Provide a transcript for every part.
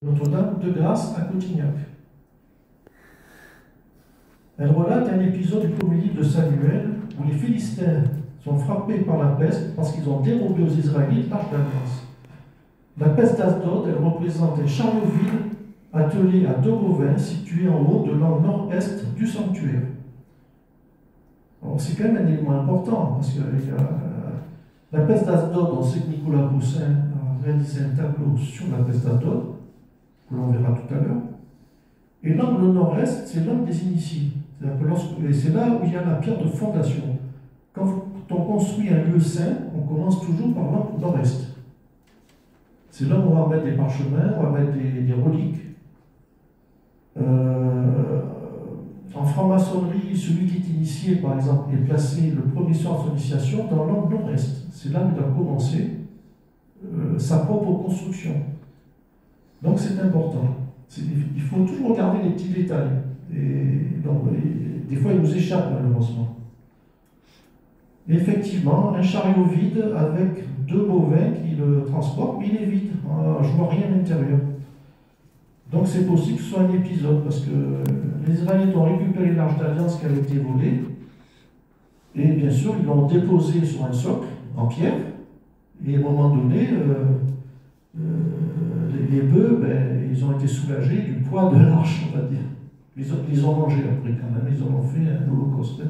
Notre-Dame de Grâce à Cotignac. Elle relate un épisode du premier livre de Samuel où les Philistins sont frappés par la peste parce qu'ils ont dérobé aux Israélites l'Arche d'Alliance. La peste d'Asdod, elle représente un chariot vide attelé à 2 bovins situés en haut de l'angle nord-est du sanctuaire. Alors c'est quand même un élément important parce que la peste d'Asdod, on sait que Nicolas Boussin a réalisé un tableau sur la peste d'Asdod, que l'on verra tout à l'heure. Et l'angle nord-est, c'est l'angle des initiés. C'est là où il y a la pierre de fondation. Quand on construit un lieu saint, on commence toujours par l'angle nord-est. C'est là où on va mettre des parchemins, on va mettre des reliques. En franc-maçonnerie, celui qui est initié, par exemple, est placé le premier soir de son initiation dans l'angle nord-est. C'est là où il a commencé sa propre construction. Donc c'est important. Il faut toujours regarder les petits détails. Et donc, des fois, ils nous échappent malheureusement. Et effectivement, un chariot vide avec 2 bovins qui le transportent, mais il est vide. Je ne vois rien à l'intérieur. Donc c'est possible que ce soit un épisode, parce que les Israélites ont récupéré l'Arche d'Alliance qui avait été volée, et bien sûr, ils l'ont déposée sur un socle en pierre, et à un moment donné, les bœufs, ils ont été soulagés du poids de l'arche, on va dire. Ils ont mangé après quand même, ils en ont fait un holocauste.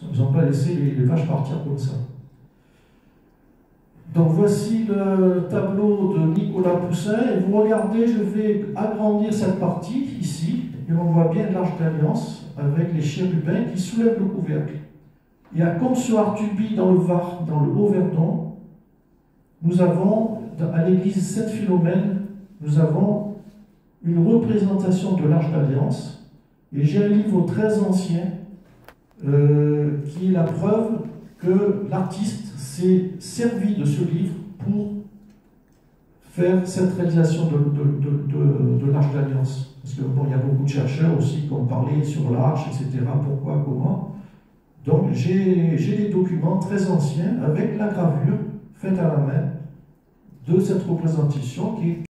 Ils n'ont pas laissé les vaches partir comme ça. Donc voici le tableau de Nicolas Poussin, et vous regardez, je vais agrandir cette partie ici, et on voit bien l'Arche d'Alliance avec les chérubins qui soulèvent le couvercle. Et à Comps-sur-Artuby, dans le Var, dans le Haut-Verdon, nous avons, à l'église Sainte-Philomène, nous avons une représentation de l'Arche d'Alliance, et j'ai un livre très ancien qui est la preuve que l'artiste s'est servi de ce livre pour faire cette réalisation de l'Arche d'Alliance. Parce que bon, il y a beaucoup de chercheurs aussi qui ont parlé sur l'Arche, etc., pourquoi, comment. Donc j'ai des documents très anciens avec la gravure faite à la main de cette représentation qui est